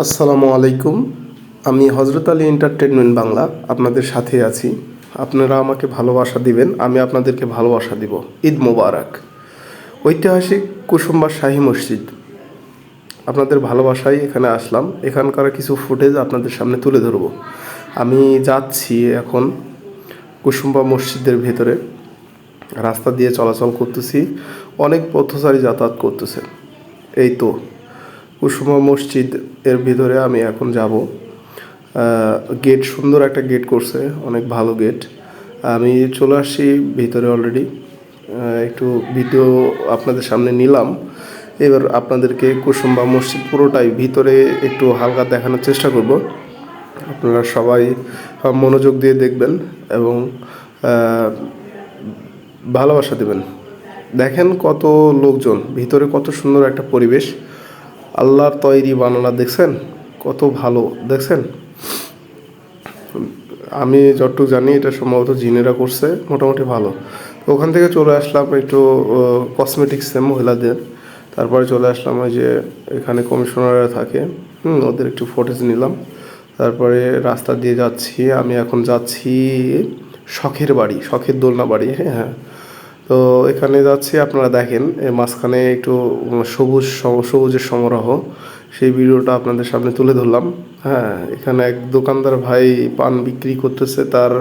আসসালামু আলাইকুম। আমি হজরত আলী এন্টারটেনমেন্ট বাংলা আপনাদের সাথে আছি। আপনারা আমাকে ভালোবাসা দিবেন, আমি আপনাদেরকে ভালোবাসা দিব। ঈদ মোবারক। ঐতিহাসিক কুসুম্বা শাহী মসজিদ, আপনাদের ভালোবাসায় এখানে আসলাম। এখানকার কিছু ফুটেজ আপনাদের সামনে তুলে ধরব। আমি যাচ্ছি এখন কুসুম্বা মসজিদের ভেতরে, রাস্তা দিয়ে চলাচল করতেছি। অনেক পথচারী যাতায়াত করতেছে। এই তো কুসুমা মসজিদ এর ভিতরে আমি এখন যাব। গেট, সুন্দর একটা গেট করছে, অনেক ভালো গেট। আমি চলে আসছি ভিতরে অলরেডি। একটু ভিডিও আপনাদের সামনে নিলাম। এবার আপনাদেরকে কুসুম্বা মসজিদ পুরোটাই ভিতরে একটু হালকা দেখানোর চেষ্টা করব। আপনারা সবাই মনোযোগ দিয়ে দেখবেন এবং ভালোবাসা দেবেন। দেখেন কত লোকজন, ভিতরে কত সুন্দর একটা পরিবেশ। আল্লাহর তৈরি বানানা দেখছেন, কত ভালো দেখছেন। আমি যতটুকু জানি এটা সম্ভবত জিনেরা করছে, মোটামুটি ভালো। তো ওখান থেকে চলে আসলাম একটু কসমেটিক্সে মহিলাদের। তারপরে চলে আসলাম ওই যে এখানে কমিশনাররা থাকে, ওদের একটু ফুটেজ নিলাম। তারপরে রাস্তা দিয়ে যাচ্ছি, আমি এখন যাচ্ছি শখের বাড়ি, শখের দোলনা বাড়ি। হ্যাঁ, তো এখানে যাচ্ছি। আপনারা দেখেন মাঝখানে একটু সবুজের সমারোহ, সেই ভিডিওটা আপনাদের সামনে তুলে ধরলাম। হ্যাঁ, এখানে এক দোকানদার ভাই পান বিক্রি করতেছে, তার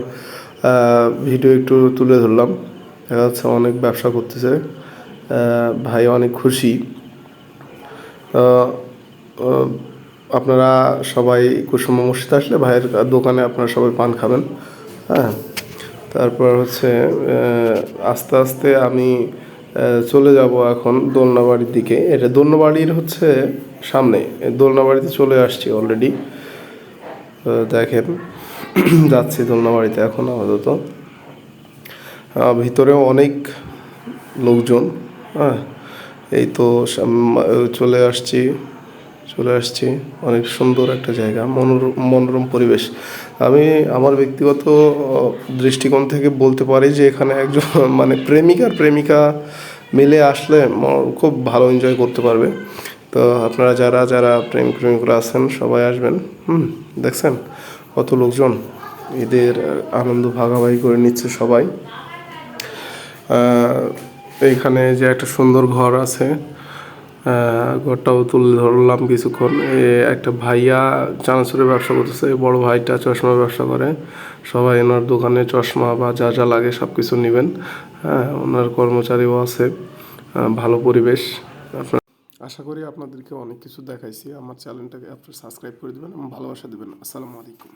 ভিডিও একটু তুলে ধরলাম। দেখা যাচ্ছে অনেক ব্যবসা করতেছে, ভাই অনেক খুশি। আপনারা সবাই কুসুমা মসজিদ আসলে ভাইয়ের দোকানে আপনারা সবাই পান খাবেন। হ্যাঁ, তারপর হচ্ছে আস্তে আস্তে আমি চলে যাব এখন দোলনাবাড়ির দিকে। এটা দোলনাবাড়ির হচ্ছে সামনে, দোলনাবাড়িতে চলে আসছি অলরেডি। দেখেন যাচ্ছি দোলনাবাড়িতে এখন আপাতত। ভিতরেও অনেক লোকজন। হ্যাঁ, এই তো চলে আসছি। অনেক সুন্দর একটা জায়গা, মনোরম পরিবেশ। আমি আমার ব্যক্তিগত দৃষ্টিকোণ থেকে বলতে পারি যে এখানে একজন মানে প্রেমিকা মিলে আসলে খুব ভালো এনজয় করতে পারবে। তো আপনারা যারা প্রেমিকরা আছেন সবাই আসবেন। দেখছেন কত লোকজন ঈদের আনন্দ ভাগাভাগি করে নিচ্ছে সবাই। এইখানে যে একটা সুন্দর ঘর আছে, ঘরটাও তুলে ধরলাম কিছুক্ষণ। একটা ভাইয়া চানাচুরের ব্যবসা করতেছে, বড় ভাইটা চশমার ব্যবসা করে। সবাই ওনার দোকানে চশমা বা যা যা লাগে সব কিছু নেবেন। হ্যাঁ, ওনার কর্মচারীও আছে। ভালো পরিবেশ। আশা করি আপনাদেরকে অনেক কিছু দেখাইছি। আমার চ্যানেলটাকে আপনি সাবস্ক্রাইব করে দেবেন এবং ভালোবাসা দেবেন। আসসালামু আলাইকুম।